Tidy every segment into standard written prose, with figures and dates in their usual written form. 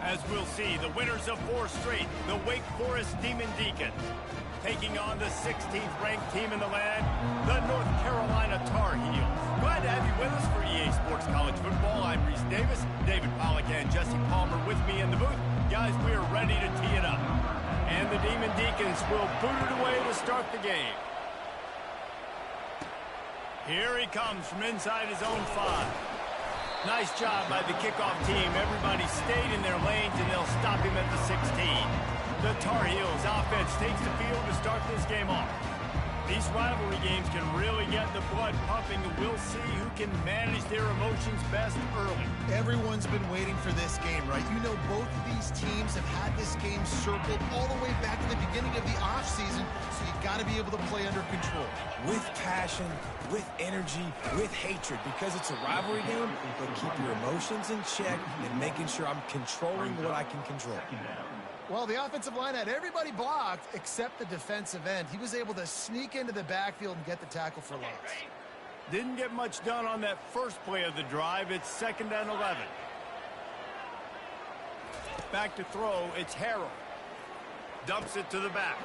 As we'll see, the winners of 4 straight, the Wake Forest Demon Deacons, taking on the 16th ranked team in the land, the North Carolina Tar Heels. Glad to have you with us for EA Sports College Football. I'm Reese Davis, David Pollack and Jesse Palmer with me in the booth. Guys, we are ready to tee it up. And the Demon Deacons will boot it away to start the game. Here he comes from inside his own 5. Nice job by the kickoff team. Everybody stayed in their lanes, and they'll stop him at the 16. The Tar Heels offense takes the field to start this game off. These rivalry games can really get the blood pumping, and we'll see who can manage their emotions best early. Everyone's been waiting for this game, right? You know, both of these teams have had this game circled all the way back to the beginning of the offseason, so you got to be able to play under control. With passion, with energy, with hatred, because it's a rivalry game, but keep your emotions in check and making sure I'm controlling what I can control. Well, the offensive line had everybody blocked except the defensive end. He was able to sneak into the backfield and get the tackle for loss. Didn't get much done on that first play of the drive. It's 2nd and 11. Back to throw, it's Harrell. Dumps it to the back.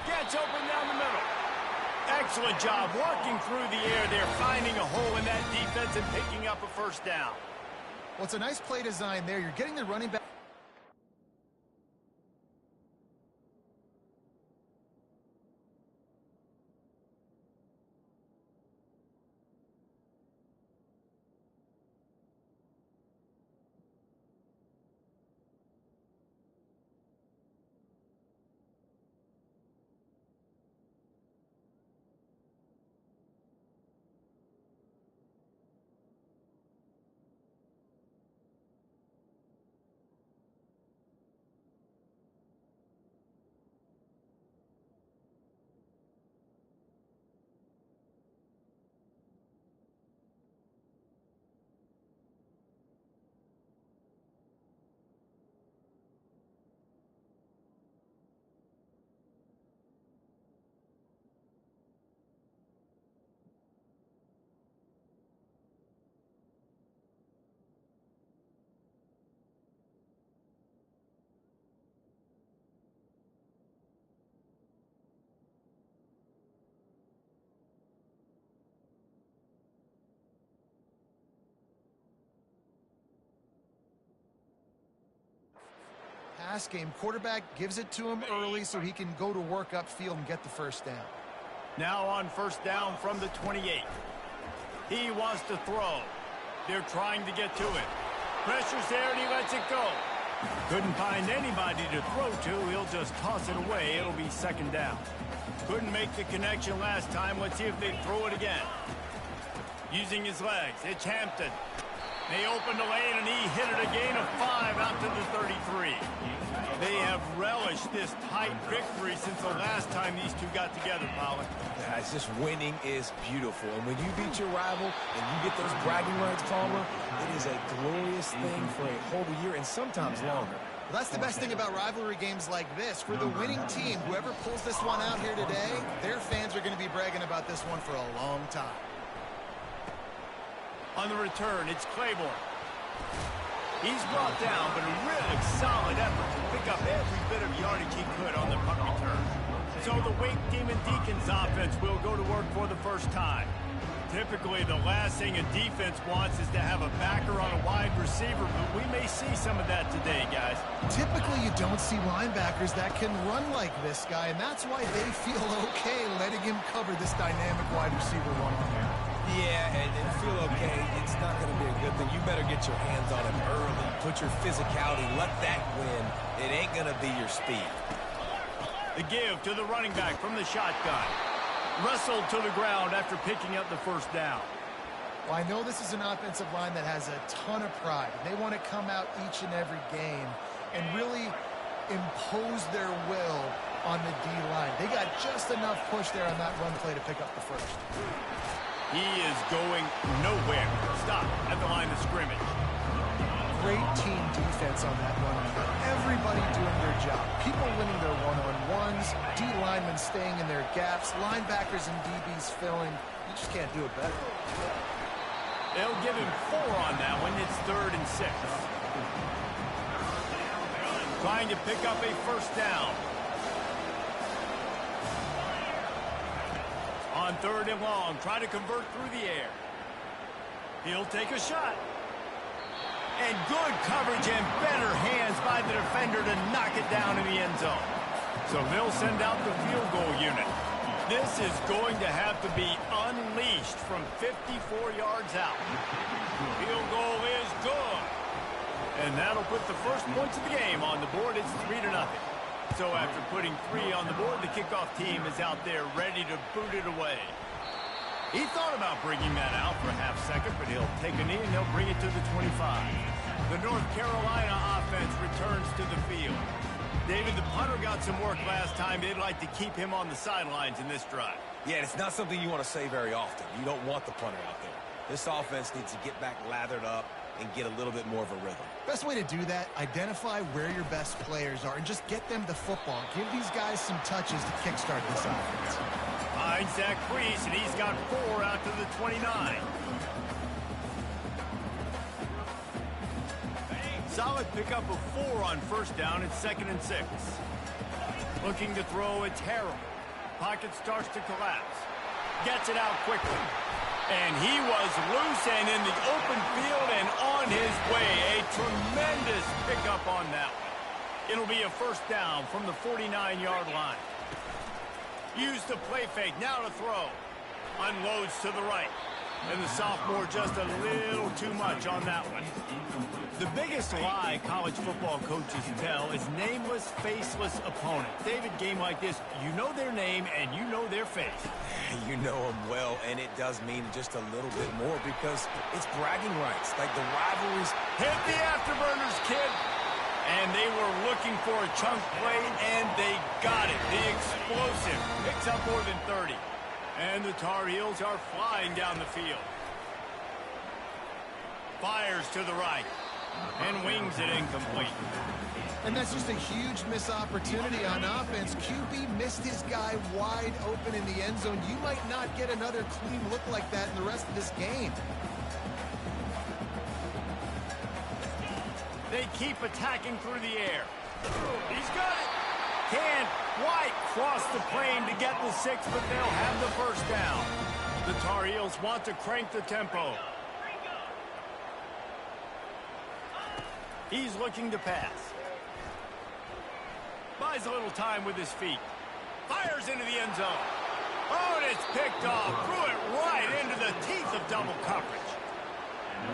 Gets open down the middle. Excellent job working through the air there, finding a hole in that defense and picking up a first down. Well, it's a nice play design there. You're getting the running back. Pass game. Quarterback gives it to him early so he can go to work upfield and get the first down. Now on first down from the 28. He wants to throw. They're trying to get to it. Pressure's there and he lets it go. Couldn't find anybody to throw to. He'll just toss it away. It'll be 2nd down. Couldn't make the connection last time. Let's see if they throw it again. Using his legs, it's Hampton. They opened the lane, and he hit it a gain of 5 out to the 33. They have relished this tight victory since the last time these two got together, Pollack. Yeah, it's just winning is beautiful. And when you beat your rival and you get those bragging rights, Palmer, it is a glorious thing for a whole year and sometimes longer. Well, that's the best thing about rivalry games like this. For the winning team, whoever pulls this one out here today, their fans are going to be bragging about this one for a long time. On the return, it's Claiborne. He's brought down, but a really solid effort to pick up every bit of yardage he could on the punt return. So the Wake Demon Deacons offense will go to work for the first time. Typically, the last thing a defense wants is to have a backer on a wide receiver, but we may see some of that today, guys. Typically, you don't see linebackers that can run like this guy, and that's why they feel okay letting him cover this dynamic wide receiver one-on-one. Yeah, and feel okay. It's not going to be a good thing. You better get your hands on him early. Put your physicality. Let that win. It ain't going to be your speed. The give to the running back from the shotgun. Wrestled to the ground after picking up the first down. Well, I know this is an offensive line that has a ton of pride. They want to come out each and every game and really impose their will on the D-line. They got just enough push there on that run play to pick up the first. He is going nowhere. Stop at the line of scrimmage. Great team defense on that run. Everybody doing their job. People winning their one-on-ones, D-linemen staying in their gaps, linebackers and DBs filling. You just can't do it better. They'll give him 4 on that one. It's 3rd and 6. trying to pick up a first down. On 3rd and long, try to convert through the air. He'll take a shot. And good coverage and better hands by the defender to knock it down in the end zone. So they'll send out the field goal unit. This is going to have to be unleashed from 54 yards out. Field goal is good. And that'll put the first points of the game on the board. It's 3-0. So after putting 3 on the board, the kickoff team is out there ready to boot it away. He thought about bringing that out for a half second, but he'll take a knee and he'll bring it to the 25. The North Carolina offense returns to the field. David, the punter got some work last time. They'd like to keep him on the sidelines in this drive. Yeah, it's not something you want to say very often. You don't want the punter out there. This offense needs to get back lathered up and get a little bit more of a rhythm. Best way to do that, identify where your best players are and just get them the football. Give these guys some touches to kickstart this offense. Finds that crease, and he's got 4 out to the 29. Solid pickup of 4 on first down. It's 2nd and 6. Looking to throw, it's Harrell. Pocket starts to collapse. Gets it out quickly. And he was loose and in the open field and on his way. A tremendous pickup on that one. It'll be a first down from the 49-yard line. Use the play fake, now to throw. Unloads to the right. And the sophomore just a little too much on that one. The biggest lie college football coaches tell is nameless, faceless opponent. David, game like this, you know their name and you know their face. You know them well, and it does mean just a little bit more because it's bragging rights. Like the rivalries. Hit the afterburners, kid. And they were looking for a chunk play, and they got it. The explosive picks up more than 30. And the Tarheels are flying down the field. Fires to the right. And wings it incomplete. And that's just a huge missed opportunity on offense. QB missed his guy wide open in the end zone. You might not get another clean look like that in the rest of this game. They keep attacking through the air. He's got it. Can't quite cross the plane to get the 6, but they'll have the first down. The Tar Heels want to crank the tempo. He's looking to pass. Buys a little time with his feet. Fires into the end zone. Oh, and it's picked off. Threw it right into the teeth of double coverage.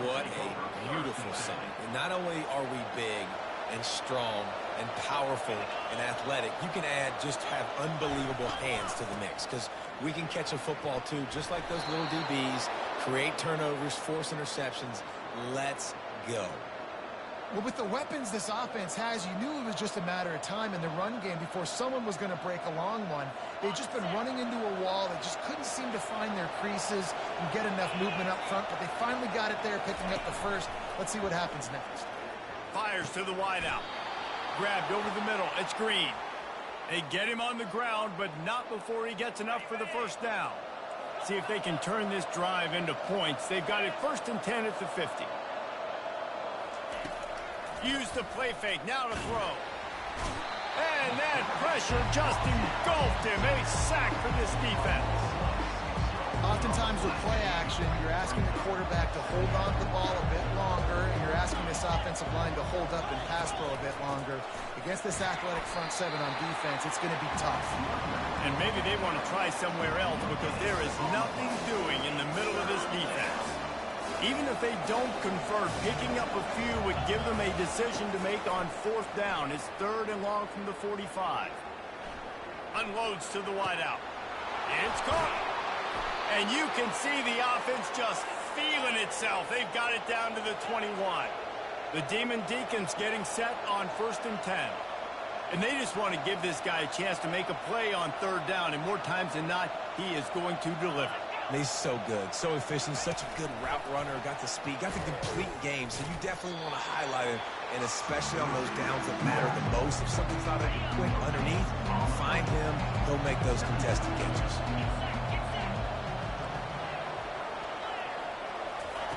What a beautiful sight. And not only are we big and strong and powerful and athletic, you can just have unbelievable hands to the mix because we can catch a football too, just like those little DBs, create turnovers, force interceptions. Let's go. Well, with the weapons this offense has, you knew it was just a matter of time in the run game before someone was going to break a long one. They'd just been running into a wall. They just couldn't seem to find their creases and get enough movement up front, but they finally got it there, picking up the first. Let's see what happens next. Fires to the wideout. Grabbed over the middle. It's Green. They get him on the ground, but not before he gets enough for the first down. See if they can turn this drive into points. They've got it 1st and 10 at the 50. Use the play fake, now to throw. And that pressure just engulfed him. A sack for this defense. Oftentimes with play action, you're asking the quarterback to hold on to the ball a bit longer, and you're asking this offensive line to hold up and pass pro a bit longer. Against this athletic front seven on defense, it's going to be tough. And maybe they want to try somewhere else because there is nothing doing in the middle of this defense. Even if they don't convert, picking up a few would give them a decision to make on 4th down. It's 3rd and long from the 45. Unloads to the wideout. It's caught. And you can see the offense just feeling itself. They've got it down to the 21. The Demon Deacons getting set on 1st and 10. And they just want to give this guy a chance to make a play on 3rd down. And more times than not, he is going to deliver. He's so good, so efficient, such a good route runner, got the speed, got the complete game, so you definitely want to highlight him, and especially on those downs that matter the most. If something's not quick underneath, find him, he'll make those contested catches.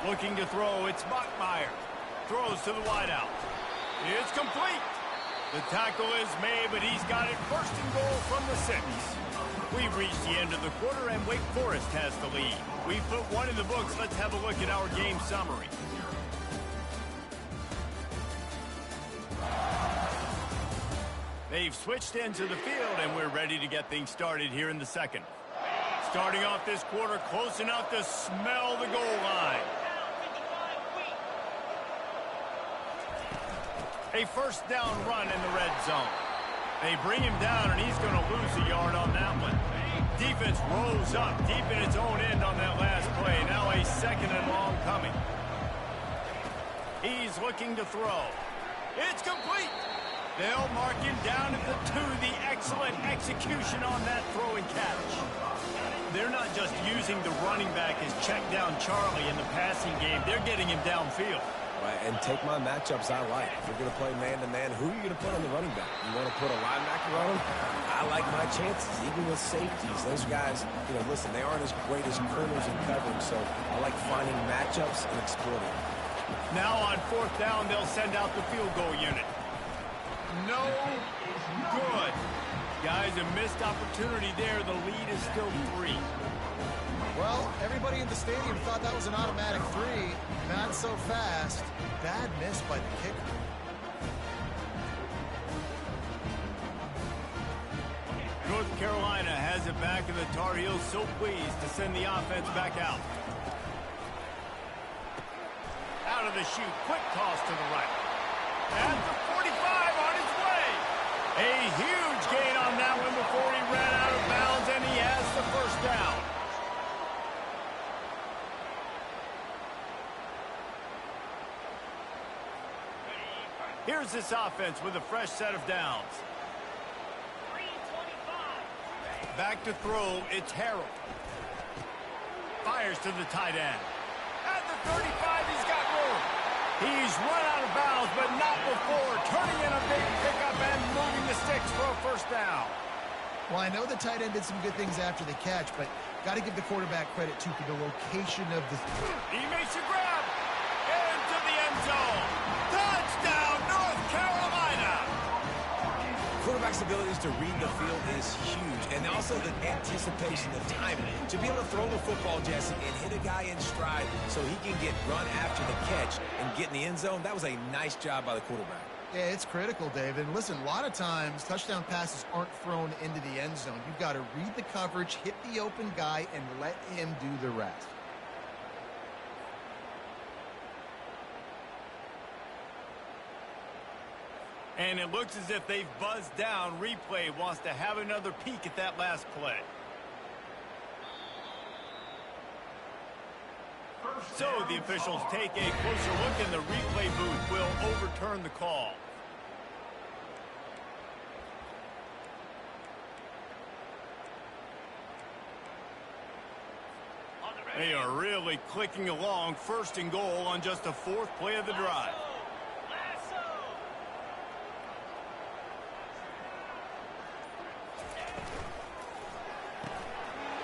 Looking to throw, it's Bachmeyer. Throws to the wideout. It's complete. The tackle is made, but he's got it first and goal from the 6. We've reached the end of the quarter, and Wake Forest has the lead. We put one in the books. Let's have a look at our game summary. They've switched into the field, and we're ready to get things started here in the second. Starting off this quarter, close enough to smell the goal line. A first down run in the red zone. They bring him down, and he's going to lose a yard on that one. Defense rose up deep in its own end on that last play. Now a second and long coming. He's looking to throw. It's complete. They'll mark him down at the 2. The excellent execution on that throw and catch. They're not just using the running back as check down Charlie in the passing game. They're getting him downfield. Right, and take my matchups I like. If you're going to play man-to-man, who are you going to put on the running back? You want to put a linebacker on him? I like my chances, even with safeties. Those guys, listen, they aren't as great as corners in covering, so I like finding matchups and exploiting. Now on 4th down, they'll send out the field goal unit. No good. Guys, a missed opportunity there. The lead is still 3. Well, everybody in the stadium thought that was an automatic 3. Not so fast. Bad miss by the kicker. North Carolina has it back, and the Tarheels so pleased to send the offense back out. Out of the chute, quick toss to the right. At the 45 on his way. A huge gain on that one before he ran out of bounds, and he has the first down. Here's this offense with a fresh set of downs. Back to throw, it's Harold. Fires to the tight end. At the 35, he's got room. He's run out of bounds, but not before turning in a big pickup and moving the sticks for a first down. Well, I know the tight end did some good things after the catch, but got to give the quarterback credit, too, for the location of the... He makes a grab. Into the end zone. Touchdown, North Carolina. Quarterback's abilities to read the field is huge, and also the anticipation, the timing. To be able to throw the football, Jesse, and hit a guy in stride so he can get run after the catch and get in the end zone, that was a nice job by the quarterback. Yeah, it's critical, David. And listen, a lot of times, touchdown passes aren't thrown into the end zone. You've got to read the coverage, hit the open guy, and let him do the rest. And it looks as if they've buzzed down. Replay wants to have another peek at that last play. So the officials take a closer look, and the replay booth will overturn the call. They are really clicking along. First and goal on just the 4th play of the drive.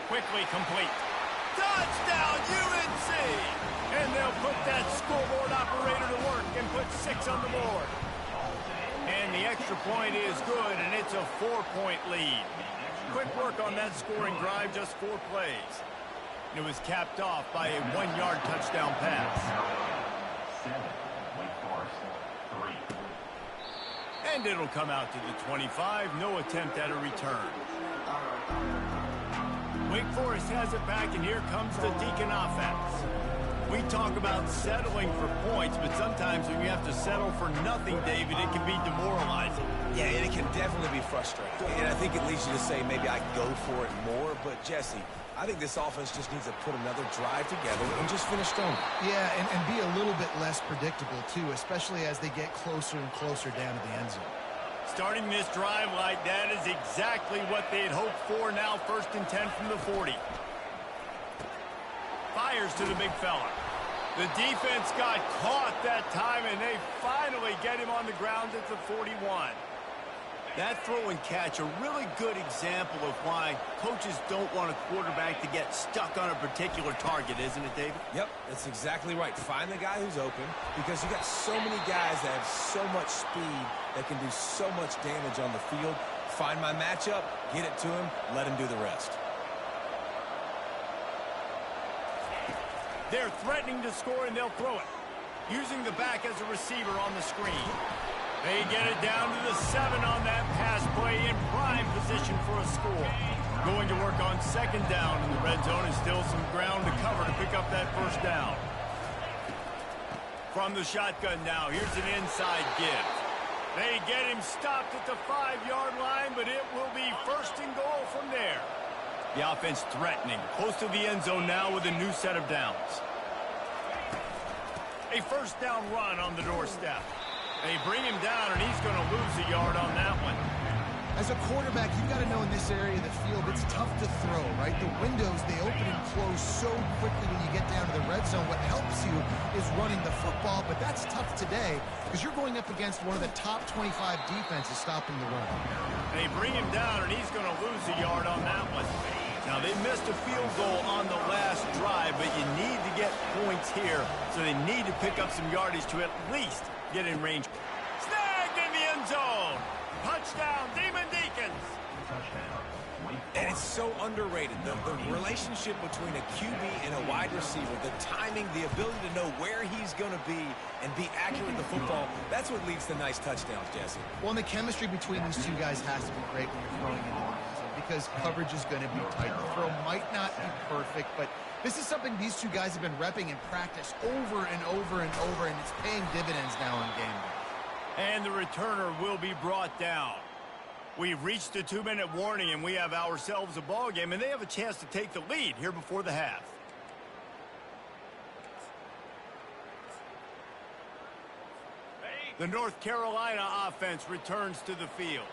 Quickly complete. Touchdown, UNC! And they'll put that scoreboard operator to work and put 6 on the board. And the extra point is good, and it's a 4-point lead. Quick work on that scoring drive, just 4 plays. It was capped off by a 1-yard touchdown pass. And it'll come out to the 25. No attempt at a return. Wake Forest has it back, and here comes the Deacon offense. We talk about settling for points, but sometimes when you have to settle for nothing, David, it can be demoralizing. Yeah, and it can definitely be frustrating. And I think it leads you to say maybe I go for it more. But, Jesse, I think this offense just needs to put another drive together and just finish strong. Yeah, and be a little bit less predictable, too, especially as they get closer and closer down to the end zone. Starting this drive like that is exactly what they had hoped for. Now 1st and 10 from the 40. Fires to the big fella. The defense got caught that time, and they finally get him on the ground at the 41. That throw and catch, a really good example of why coaches don't want a quarterback to get stuck on a particular target, isn't it, David? Yep, that's exactly right. Find the guy who's open because you got so many guys that have so much speed that can do so much damage on the field. Find my matchup, get it to him, let him do the rest. They're threatening to score, and they'll throw it. Using the back as a receiver on the screen. They get it down to the 7 on that pass play in prime position for a score. Going to work on second down in the red zone is still some ground to cover to pick up that first down. From the shotgun now, here's an inside give. They get him stopped at the 5-yard line, but it will be first and goal from there. The offense threatening, close to the end zone now with a new set of downs. A first down run on the doorstep. They bring him down, and he's going to lose a yard on that one. As a quarterback, you've got to know in this area of the field, it's tough to throw, right? The windows, they open and close so quickly when you get down to the red zone. What helps you is running the football, but that's tough today because you're going up against one of the top 25 defenses stopping the run. They bring him down, and he's going to lose a yard on that one. Now, they missed a field goal on the last drive, but you need to get points here, so they need to pick up some yardage to at least get in range. Snagged in the end zone. Touchdown, Demon Deacons. And it's so underrated, the relationship between a QB and a wide receiver, the timing, the ability to know where he's going to be and be accurate with the football, that's what leads to nice touchdowns, Jesse. Well, and the chemistry between these two guys has to be great when you're throwing into the end zone because coverage is going to be tight. The throw might not be perfect, but this is something these two guys have been repping in practice over and over and over, and it's paying dividends now on game day. And the returner will be brought down. We've reached the 2-minute warning, and we have ourselves a ball game, and they have a chance to take the lead here before the half. The North Carolina offense returns to the field.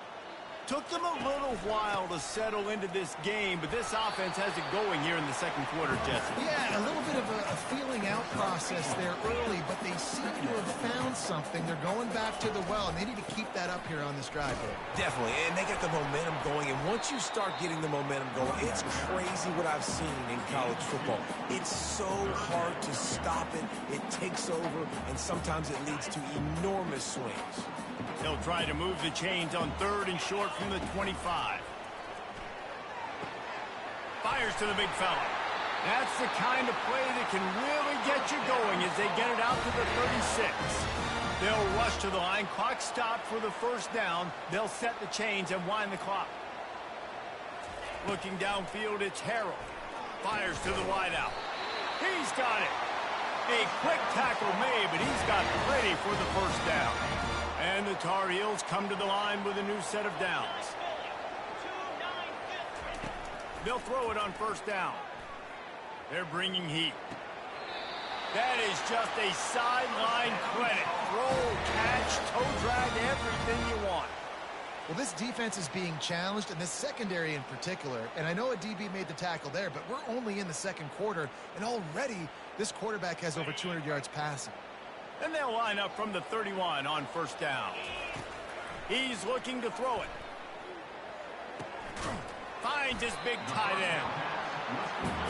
Took them a little while to settle into this game, but this offense has it going here in the second quarter, Jesse. Yeah, a little bit of a feeling out process there early, but they seem to have found something. They're going back to the well, and they need to keep that up here on this drive. Definitely, and they get the momentum going, and once you start getting the momentum going, it's crazy what I've seen in college football. It's so hard to stop it. It takes over, and sometimes it leads to enormous swings. They'll try to move the chains on 3rd and short from the 25. Fires to the big fella. That's the kind of play that can really get you going as they get it out to the 36. They'll rush to the line. Clock stopped for the first down. They'll set the chains and wind the clock. Looking downfield, it's Harrell. Fires to the wideout. He's got it. A quick tackle made, but he's got plenty for the first down. And the Tar Heels come to the line with a new set of downs. They'll throw it on first down. They're bringing heat. That is just a sideline credit. Throw, catch, toe drag, everything you want. Well, this defense is being challenged, and this secondary in particular. And I know a DB made the tackle there, but we're only in the second quarter, and already this quarterback has over 200 yards passing. And they'll line up from the 31 on first down. He's looking to throw it. Finds his big tight end.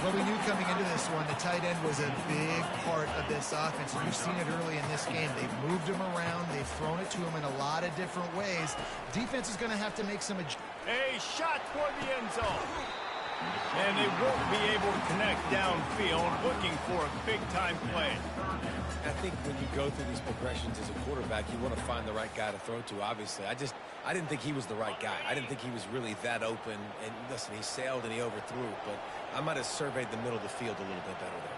Well, we knew coming into this one, the tight end was a big part of this offense. You've seen it early in this game. They've moved him around. They've thrown it to him in a lot of different ways. Defense is going to have to make some adjustments. A shot toward the end zone. And they won't be able to connect downfield, looking for a big-time play. I think when you go through these progressions as a quarterback, you want to find the right guy to throw to, obviously. I didn't think he was the right guy. I didn't think he was really that open. And listen, he sailed and he overthrew it, but I might have surveyed the middle of the field a little bit better there.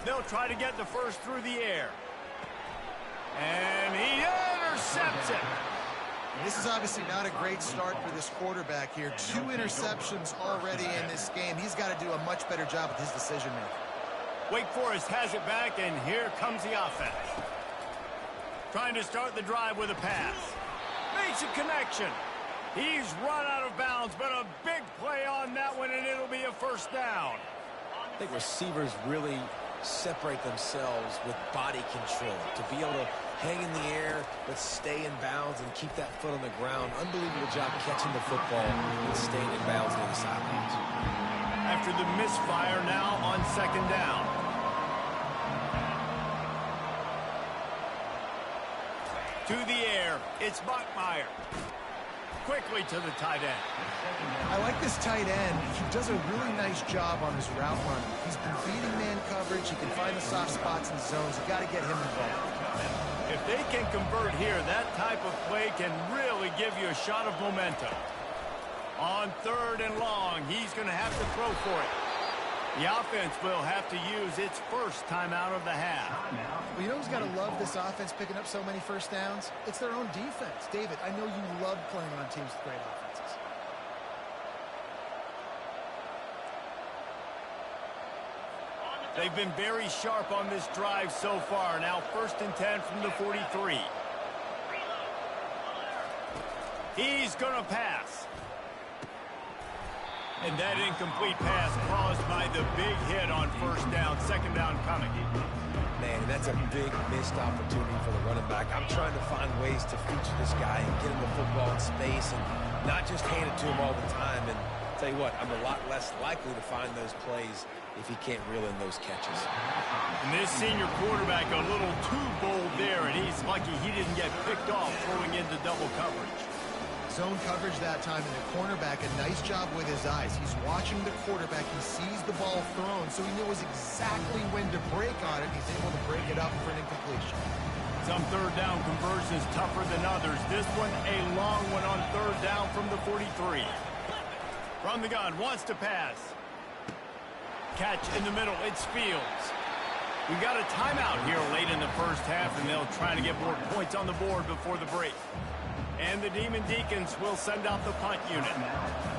They'll try to get the first through the air. And he intercepts it. This is obviously not a great start for this quarterback here. 2 interceptions already in this game. He's got to do a much better job with his decision-making. Wake Forest has it back, and here comes the offense. Trying to start the drive with a pass. Makes a connection. He's run out of bounds, but a big play on that one, and it'll be a first down. I think receivers really separate themselves with body control to be able to hang in the air, but stay in bounds and keep that foot on the ground. Unbelievable job catching the football and staying in bounds near the sidelines. After the misfire, now on second down. To the air, it's Bachmeier. Quickly to the tight end. I like this tight end. He does a really nice job on his route running. He's been beating man coverage. He can find the soft spots and zones. You got to get him involved. If they can convert here, that type of play can really give you a shot of momentum. On third and long, he's going to have to throw for it. The offense will have to use its first timeout of the half. Well, you know who's got to love this offense picking up so many first downs? It's their own defense. David, I know you love playing on teams with great offenses. They've been very sharp on this drive so far. Now first and 10 from the 43. He's going to pass. And that incomplete pass caused by the big hit on first down. Second down coming. Man, that's a big missed opportunity for the running back. I'm trying to find ways to feature this guy and get him the football in space and not just hand it to him all the time. And tell you what, I'm a lot less likely to find those plays if he can't reel in those catches. And this senior quarterback a little too bold there, and he's lucky he didn't get picked off throwing into double coverage. Zone coverage that time, and the cornerback, a nice job with his eyes. He's watching the quarterback. He sees the ball thrown, so he knows exactly when to break on it. He's able to break it up for an incompletion. Some third down conversions tougher than others. This one, a long one on third down from the 43. From the gun, wants to pass. Catch in the middle, it's Fields. We've got a timeout here late in the first half, and they'll try to get more points on the board before the break. And the Demon Deacons will send out the punt unit.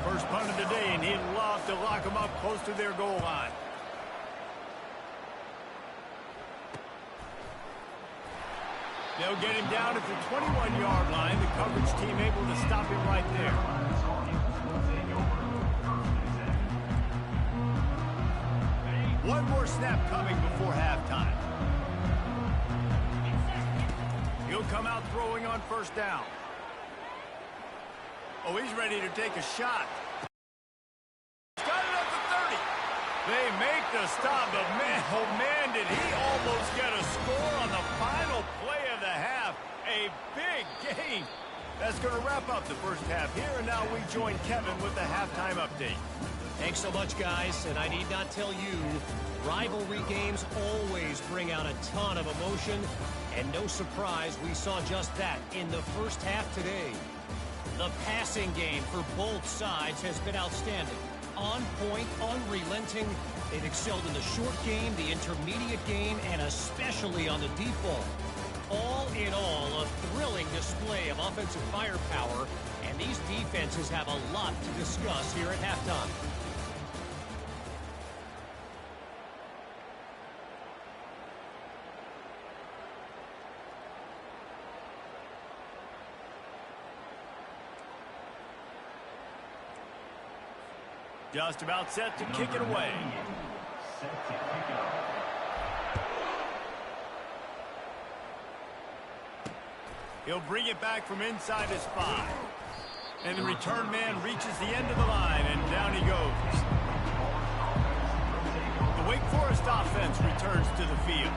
First punt of the day, and he'd love to lock them up close to their goal line. They'll get him down at the 21-yard line. The coverage team able to stop him right there. One more snap coming before halftime. He'll come out throwing on first down. Oh, he's ready to take a shot. He's got it at the 30. They make the stop, but man, oh man, did he almost get a score on the final play of the half. A big game. That's going to wrap up the first half here, and now we join Kevin with the halftime update. Thanks so much, guys, and I need not tell you, rivalry games always bring out a ton of emotion, and no surprise we saw just that in the first half today. The passing game for both sides has been outstanding. On point, unrelenting. They've excelled in the short game, the intermediate game, and especially on the deep ball. All in all, a thrilling display of offensive firepower, and these defenses have a lot to discuss here at halftime. Just about set to kick it away. He'll bring it back from inside his 5. And the return man reaches the end of the line, and down he goes. The Wake Forest offense returns to the field.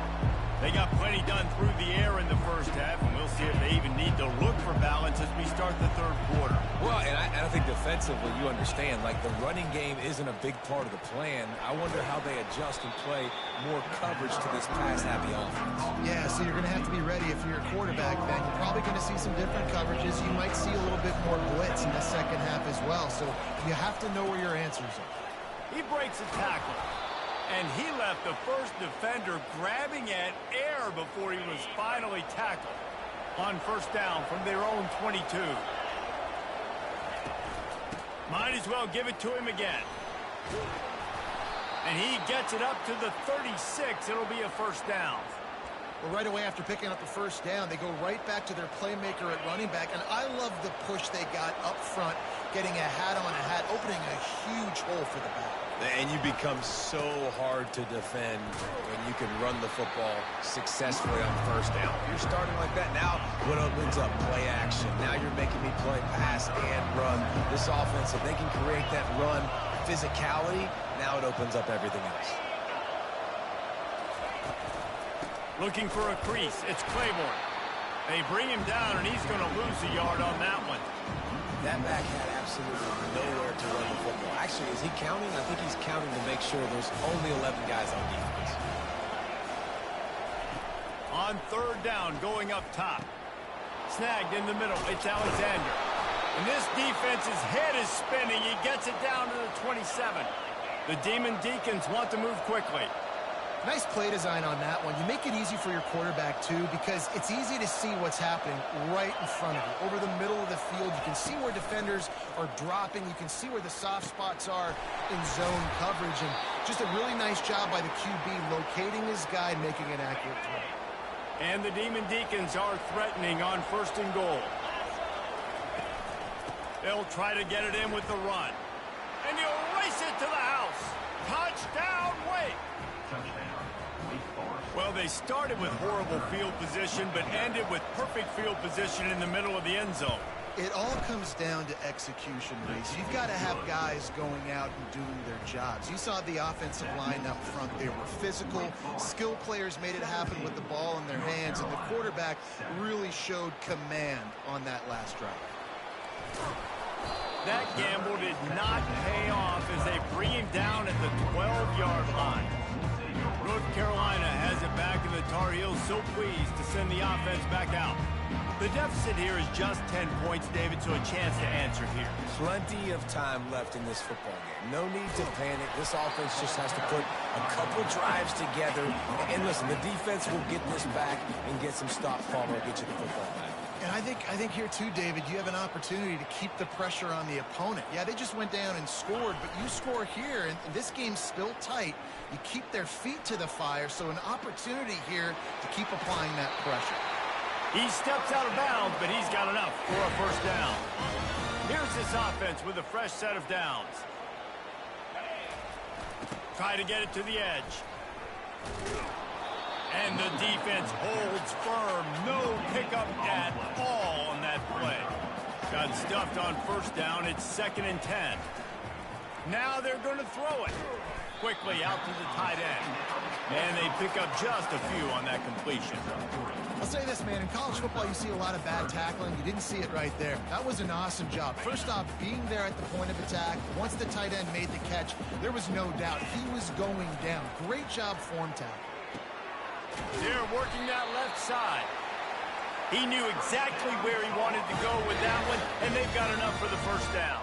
They got plenty done through the air in the first half, and we'll see if they even need to look for balance as we start the third quarter. Well, and I think defensively, you understand, like the running game isn't a big part of the plan. I wonder how they adjust and play more coverage to this pass-happy offense. Yeah, so you're going to have to be ready if you're a quarterback, then. You're probably going to see some different coverages. You might see a little bit more blitz in the second half as well, so you have to know where your answers are. He breaks a tackle. And he left the first defender grabbing at air before he was finally tackled on first down from their own 22. Might as well give it to him again. And he gets it up to the 36. It'll be a first down. Well, right away after picking up the first down, they go right back to their playmaker at running back. And I love the push they got up front, getting a hat on a hat, opening a huge hole for the back. And you become so hard to defend when you can run the football successfully on first down. If you're starting like that, now what opens up? Play action. Now you're making me play pass and run. This offense, if they can create that run physicality, now it opens up everything else. Looking for a crease. It's Claiborne. They bring him down, and he's going to lose a yard on that one. That back had absolutely nowhere to run the football. Actually, is he counting? I think he's counting to make sure there's only 11 guys on defense. On third down, going up top. Snagged in the middle. It's Alexander. And this defense's head is spinning. He gets it down to the 27. The Demon Deacons want to move quickly. Nice play design on that one. You make it easy for your quarterback, too, because it's easy to see what's happening right in front of you. Over the middle of the field, you can see where defenders are dropping. You can see where the soft spots are in zone coverage. And just a really nice job by the QB locating his guy and making an accurate throw. And the Demon Deacons are threatening on first and goal. They'll try to get it in with the run. And he'll race it to the house. Touchdown, Wake! Well, they started with horrible field position, but ended with perfect field position in the middle of the end zone. It all comes down to execution, Reese. You've got to have guys going out and doing their jobs. You saw the offensive line up front. They were physical. Skill players made it happen with the ball in their hands, and the quarterback really showed command on that last drive. That gamble did not pay off as they bring him down at the 12-yard line. North Carolina has it back, and the Tar Heels so pleased to send the offense back out. The deficit here is just 10 points, David, so a chance to answer here. Plenty of time left in this football game. No need to panic. This offense just has to put a couple drives together. And listen, the defense will get this back and get some stops, Palmer, get you the football back. And I think here, too, David, you have an opportunity to keep the pressure on the opponent. Yeah, they just went down and scored, but you score here, and this game's still tight. You keep their feet to the fire, so an opportunity here to keep applying that pressure. He steps out of bounds, but he's got enough for a first down. Here's this offense with a fresh set of downs. Try to get it to the edge. And the defense holds firm. No pickup at all on that play. Got stuffed on first down. It's 2nd and 10. Now they're going to throw it. Quickly out to the tight end. And they pick up just a few on that completion. I'll say this, man. In college football, you see a lot of bad tackling. You didn't see it right there. That was an awesome job. First off, being there at the point of attack. Once the tight end made the catch, there was no doubt he was going down. Great job form tackle. They're working that left side. He knew exactly where he wanted to go with that one, and they've got enough for the first down.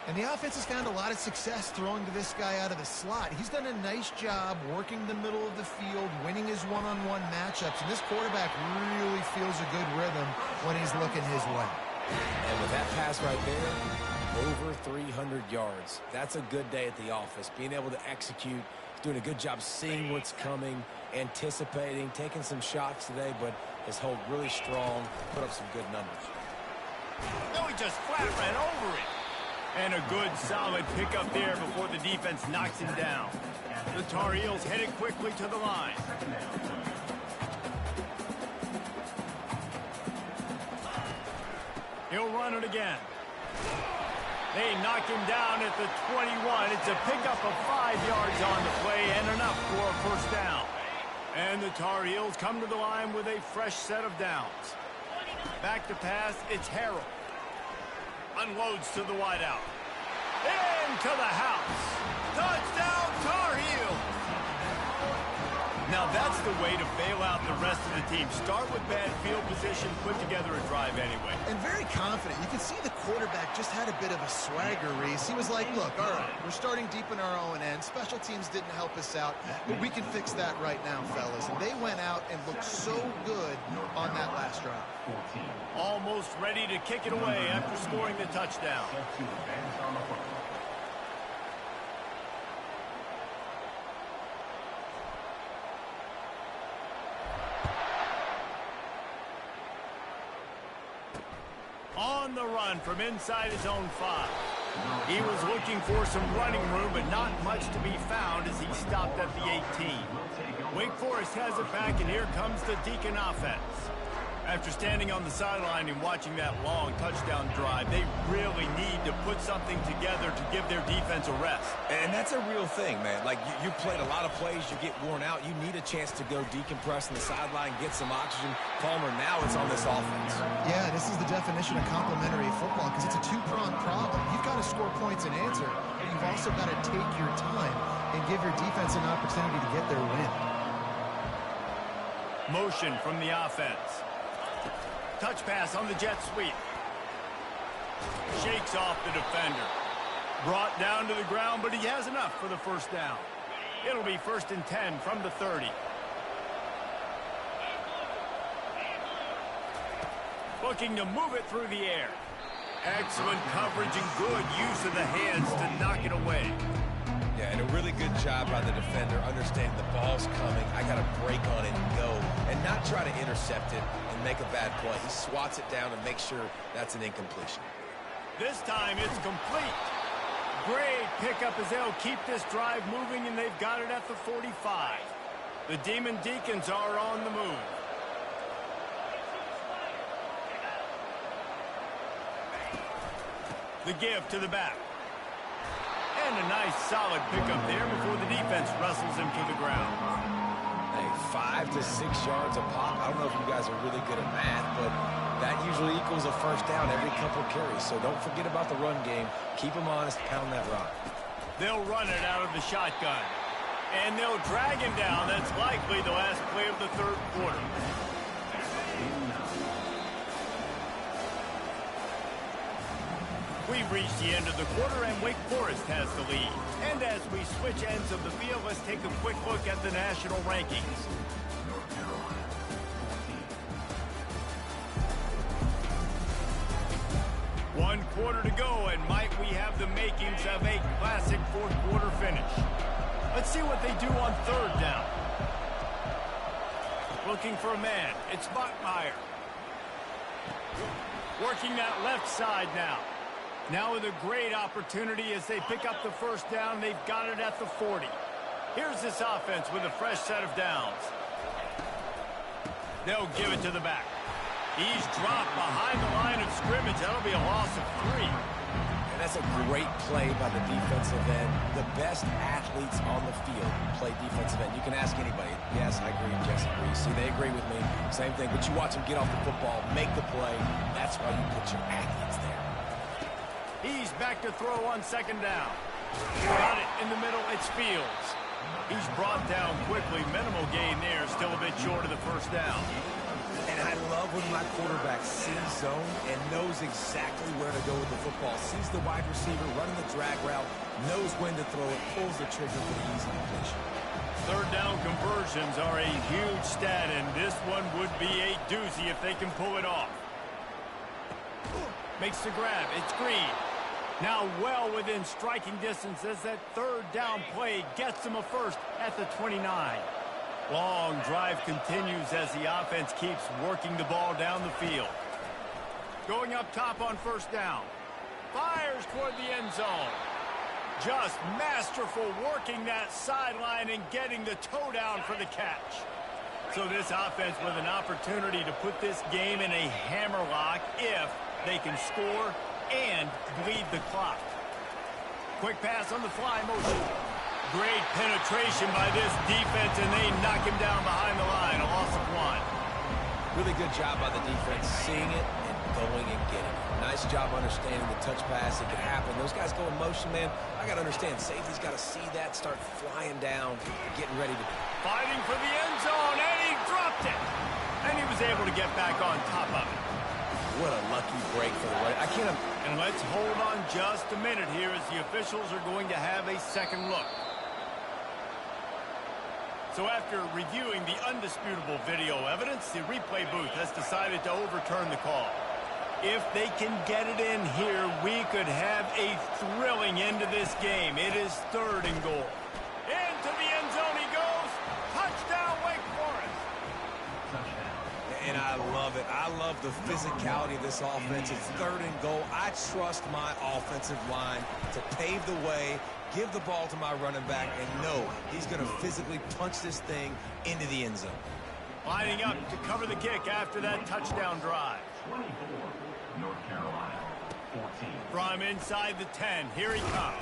And the offense has found a lot of success throwing to this guy out of the slot. He's done a nice job working the middle of the field, winning his one-on-one matchups, and this quarterback really feels a good rhythm when he's looking his way. And with that pass right there, over 300 yards. That's a good day at the office. Being able to execute, doing a good job seeing what's coming, anticipating, taking some shots today, but his hold really strong, put up some good numbers. No, he just flat ran over it. And a good, solid pickup there before the defense knocks him down. The Tar Heels headed quickly to the line. He'll run it again. They knock him down at the 21. It's a pickup of 5 yards on the play and enough for a first down. And the Tar Heels come to the line with a fresh set of downs. Back to pass, it's Harrell. Unloads to the wideout. Into the house. Touchdown, Tar Heels. Now that's the way to bail out the rest of the team. Start with bad field position, put together a drive anyway. And very confident. You can see the quarterback just had a bit of a swagger, Reese. He was like, look, all right, we're starting deep in our own end. Special teams didn't help us out, but we can fix that right now, fellas. And they went out and looked so good on that last drive. Almost ready to kick it away after scoring the touchdown. On the run from inside his own 5. He was looking for some running room, but not much to be found as he stopped at the 18. Wake Forest has it back, and here comes the Deacon offense. After standing on the sideline and watching that long touchdown drive, they really need to put something together to give their defense a rest. And that's a real thing, man. Like, you played a lot of plays, you get worn out. You need a chance to go decompress on the sideline, get some oxygen. Palmer, now it's on this offense. Yeah, this is the definition of complementary football because it's a two-pronged problem. You've got to score points and answer, but you've also got to take your time and give your defense an opportunity to get their win. Motion from the offense. Touch pass on the jet sweep. Shakes off the defender. Brought down to the ground, but he has enough for the first down. It'll be 1st and 10 from the 30. Looking to move it through the air. Excellent coverage and good use of the hands to knock it away. Yeah, and a really good job by the defender understanding the ball's coming. I got to break on it and go and not try to intercept it and make a bad play. He swats it down and makes sure that's an incompletion. This time it's complete. Great pickup as they'll keep this drive moving, and they've got it at the 45. The Demon Deacons are on the move. The give to the back. And a nice solid pickup there before the defense wrestles him to the ground. Hey, 5 to 6 yards a pop. I don't know if you guys are really good at math, but that usually equals a first down every couple carries. So don't forget about the run game. Keep them honest, pound that rock. They'll run it out of the shotgun. And they'll drag him down. That's likely the last play of the third quarter. We've reached the end of the quarter, and Wake Forest has the lead. And as we switch ends of the field, let's take a quick look at the national rankings. One quarter to go, and might we have the makings of a classic fourth quarter finish. Let's see what they do on third down. Looking for a man. It's Bachmeier. Working that left side now. Now with a great opportunity as they pick up the first down. They've got it at the 40. Here's this offense with a fresh set of downs. They'll give it to the back. He's dropped behind the line of scrimmage. That'll be a loss of 3. And that's a great play by the defensive end. The best athletes on the field play defensive end. You can ask anybody. Yes, I agree. Jesse agrees. See, they agree with me. Same thing. But you watch them get off the football, make the play. That's why you put your athletes there. He's back to throw on second down. Got it in the middle. It's Fields. He's brought down quickly. Minimal gain there. Still a bit short of the first down. And I love when my quarterback sees zone and knows exactly where to go with the football. Sees the wide receiver running the drag route, knows when to throw it, pulls the trigger for the easy completion. Third down conversions are a huge stat, and this one would be a doozy if they can pull it off. Makes the grab. It's Green. Now well within striking distance as that third down play gets them a first at the 29. Long drive continues as the offense keeps working the ball down the field. Going up top on first down. Fires toward the end zone. Just masterful working that sideline and getting the toe down for the catch. So this offense with an opportunity to put this game in a hammerlock if they can score and bleed the clock. Quick pass on the fly motion. Great penetration by this defense, and they knock him down behind the line. A loss of 1. Really good job by the defense, seeing it and going and getting it. Nice job understanding the touch pass. It can happen. Those guys go in motion, man. I got to understand. Safety's got to see that, start flying down, getting ready to... Fighting for the end zone, and he dropped it. And he was able to get back on top of it. What a lucky break for the right. I can't... And let's hold on just a minute here as the officials are going to have a second look. So after reviewing the undisputable video evidence, the replay booth has decided to overturn the call. If they can get it in here, we could have a thrilling end to this game. It is third and goal. Into the end zone he goes. Touchdown, Wake Forest. And I love it. I love the physicality of this offense. It's 3rd and goal. I trust my offensive line to pave the way, give the ball to my running back, and know he's going to physically punch this thing into the end zone. Lining up to cover the kick after that touchdown drive. 24, North Carolina, 14. From inside the 10, here he comes.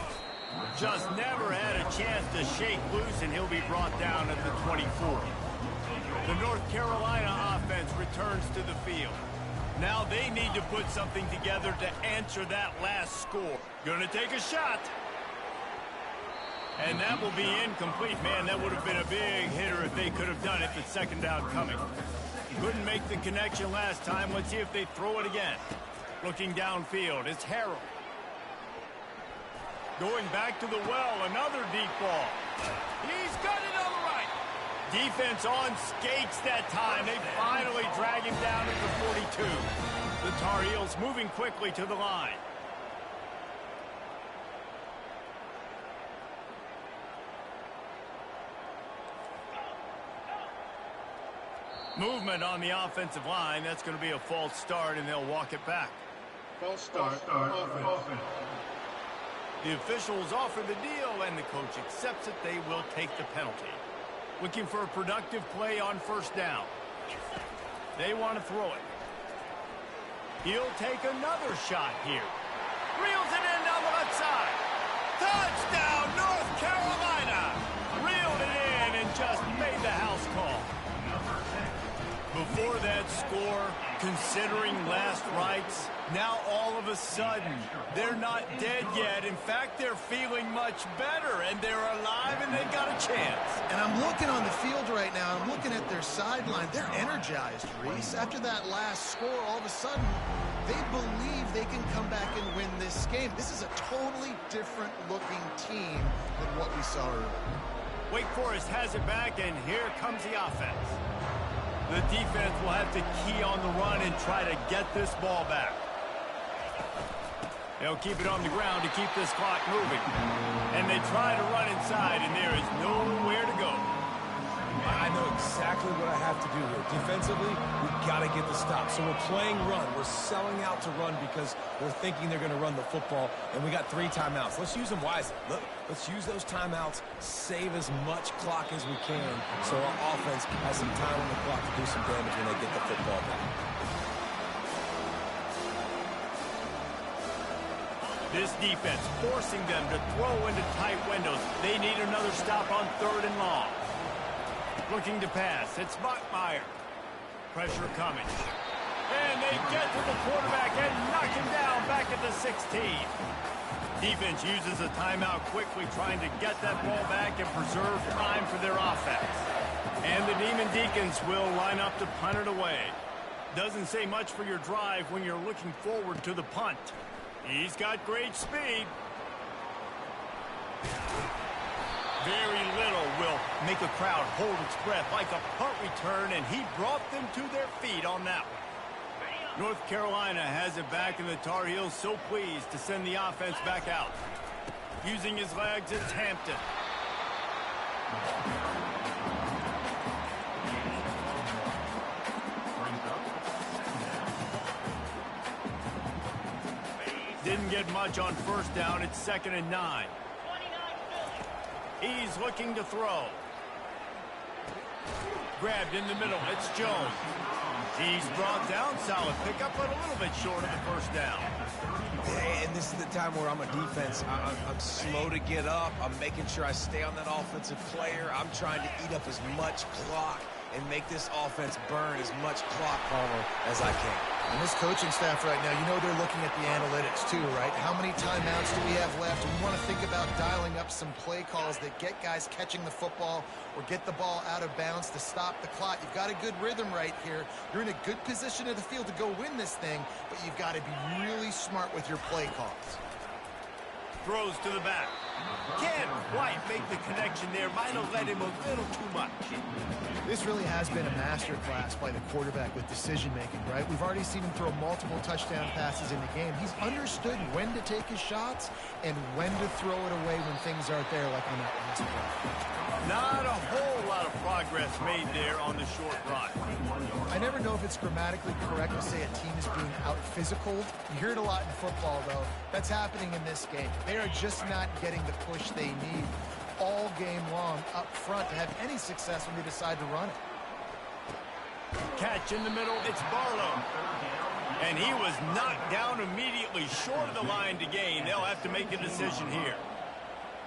Just never had a chance to shake loose, and he'll be brought down at the 24. The North Carolina offense returns to the field. Now they need to put something together to answer that last score. Gonna take a shot. And that will be incomplete. Man, that would have been a big hitter if they could have done it, but 2nd down coming. Couldn't make the connection last time. Let's see if they throw it again. Looking downfield, it's Harrell. Going back to the well, another deep ball. He's got it on the right. Defense on skates that time. They finally drag him down at the 42. The Tar Heels moving quickly to the line. Movement on the offensive line. That's going to be a false start, and they'll walk it back. False start offense. The officials offer the deal, and the coach accepts it. They will take the penalty. Looking for a productive play on 1st down. They want to throw it. He'll take another shot here. Reels it in down the left side. Touchdown, North Carolina! Reeled it in and just made the house call. Before that score, considering last rites, now all of a sudden, they're not dead yet. In fact, they're feeling much better, and they're alive, and they've got a chance. And I'm looking on the field right now. I'm looking at their sideline. They're energized, Reese. After that last score, all of a sudden, they believe they can come back and win this game. This is a totally different-looking team than what we saw earlier. Wake Forest has it back, and here comes the offense. The defense will have to key on the run and try to get this ball back. They'll keep it on the ground to keep this clock moving. And they try to run inside, and there is nowhere to go. I know exactly what I have to do here. Defensively, we've got to get the stop. So we're playing run. We're selling out to run because we're thinking they're going to run the football, and we got 3 timeouts. Let's use them wisely. Look, let's use those timeouts, save as much clock as we can so our offense has some time on the clock to do some damage when they get the football back. This defense forcing them to throw into tight windows. They need another stop on 3rd and long. Looking to pass. It's Buckmeyer. Pressure coming. And they get to the quarterback and knock him down back at the 16. Defense uses a timeout quickly, trying to get that ball back and preserve time for their offense. And the Demon Deacons will line up to punt it away. Doesn't say much for your drive when you're looking forward to the punt. He's got great speed. Very little will make a crowd hold its breath like a punt return, and he brought them to their feet on that one. North Carolina has it back, and the Tar Heels so pleased to send the offense back out. Using his legs, it's Hampton. Didn't get much on 1st down. It's 2nd and 9. He's looking to throw. Grabbed in the middle. It's Jones. He's brought down. Solid pickup, but a little bit short of the 1st down. Yeah, and this is the time where I'm a defense. I'm slow to get up. I'm making sure I stay on that offensive player. I'm trying to eat up as much clock and make this offense burn as much clock, Palmer, as I can. And this coaching staff right now, you know they're looking at the analytics too, right? How many timeouts do we have left? We want to think about dialing up some play calls that get guys catching the football or get the ball out of bounds to stop the clock. You've got a good rhythm right here. You're in a good position of the field to go win this thing, but you've got to be really smart with your play calls. Throws to the back. Can't quite make the connection there. Might have led him a little too much. This really has been a masterclass by the quarterback with decision-making, right? We've already seen him throw multiple touchdown passes in the game. He's understood when to take his shots and when to throw it away when things aren't there, like on that last play. Not a whole lot of progress made there on the short run. I never know if it's grammatically correct to say a team is being out-physical. You hear it a lot in football, though. That's happening in this game. They are just not getting the push they need all game long up front to have any success when they decide to run it. Catch in the middle, it's Barlow. And he was knocked down immediately short of the line to gain. They'll have to make a decision here.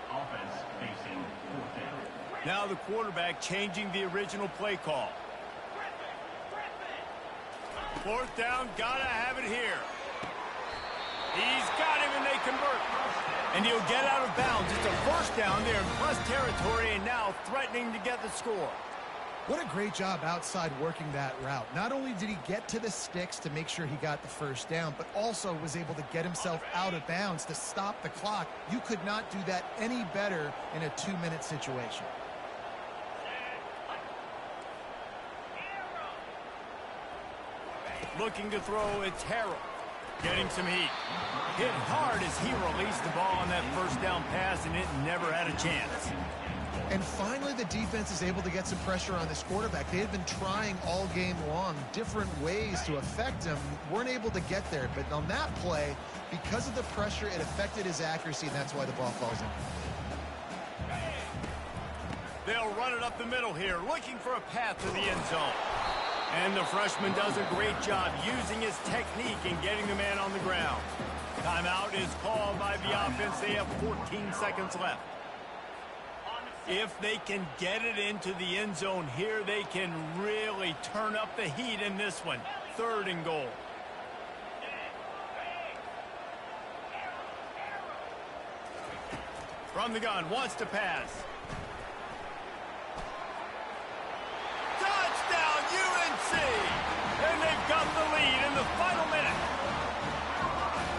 Offense facing fourth down. Now the quarterback changing the original play call. Fourth down, gotta have it here. He's got him and they convert. And he'll get out of bounds. It's a first down there in plus territory and now threatening to get the score. What a great job outside working that route. Not only did he get to the sticks to make sure he got the first down, but also was able to get himself out of bounds to stop the clock. You could not do that any better in a 2-minute situation. Looking to throw, it's Harrell. Getting some heat. Hit hard as he released the ball on that first down pass, and it never had a chance. And finally, the defense is able to get some pressure on this quarterback. They had been trying all game long different ways to affect him. Weren't able to get there. But on that play, because of the pressure, it affected his accuracy, and that's why the ball falls in. They'll run it up the middle here, looking for a path to the end zone. And the freshman does a great job using his technique and getting the man on the ground. Timeout is called by the offense. They have 14 seconds left. If they can get it into the end zone here, they can really turn up the heat in this one. 3rd and goal. From the gun, wants to pass. Touchdown, UNC! And they've got the lead in the final minute.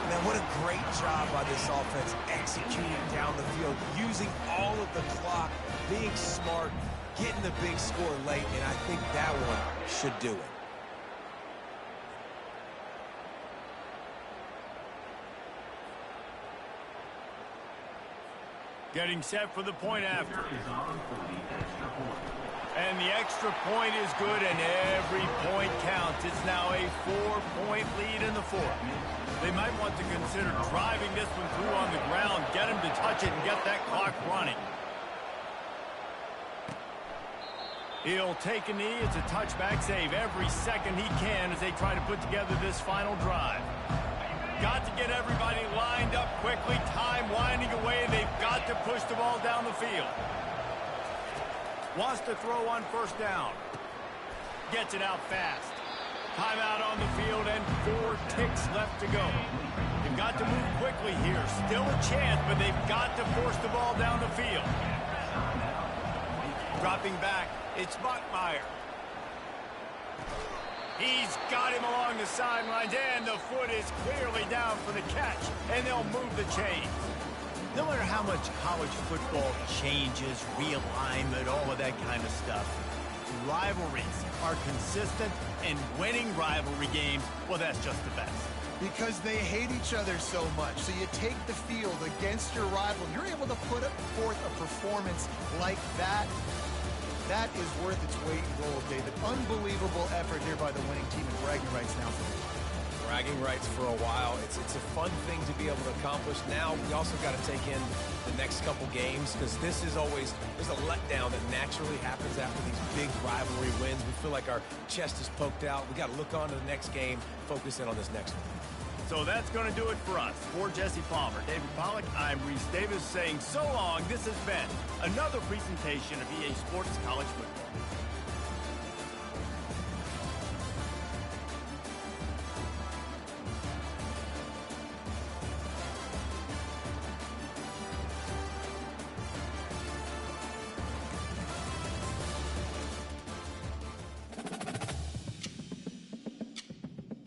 Man, what a great job by this offense executing down the field, using all of the clock, being smart, getting the big score late, and I think that one should do it. Getting set for the point after. And the extra point is good, and every point counts. It's now a 4-point lead in the 4th. They might want to consider driving this one through on the ground, get him to touch it, and get that clock running. He'll take a knee. It's a touchback save every second he can as they try to put together this final drive. Got to get everybody lined up quickly. Time winding away. They've got to push the ball down the field. Wants to throw on first down. Gets it out fast. Timeout on the field and 4 ticks left to go. They've got to move quickly here. Still a chance, but they've got to force the ball down the field. Dropping back, it's Buckmeyer. He's got him along the sidelines, and the foot is clearly down for the catch, and they'll move the chains. No matter how much college football changes, realignment, all of that kind of stuff, rivalries are consistent, and winning rivalry games, well, that's just the best. Because they hate each other so much. So you take the field against your rival. You're able to put forth a performance like that. That is worth its weight in gold, David. Unbelievable effort here by the winning team, and bragging rights now for me. Bragging rights for a while. It's a fun thing to be able to accomplish. Now we also got to take in the next couple games, because this is always, there's a letdown that naturally happens after these big rivalry wins. We feel like our chest is poked out. We got to look on to the next game, focus in on this next one. So that's going to do it for us. For Jesse Palmer, David Pollack, I'm Reese Davis saying so long. This has been another presentation of EA Sports College Football.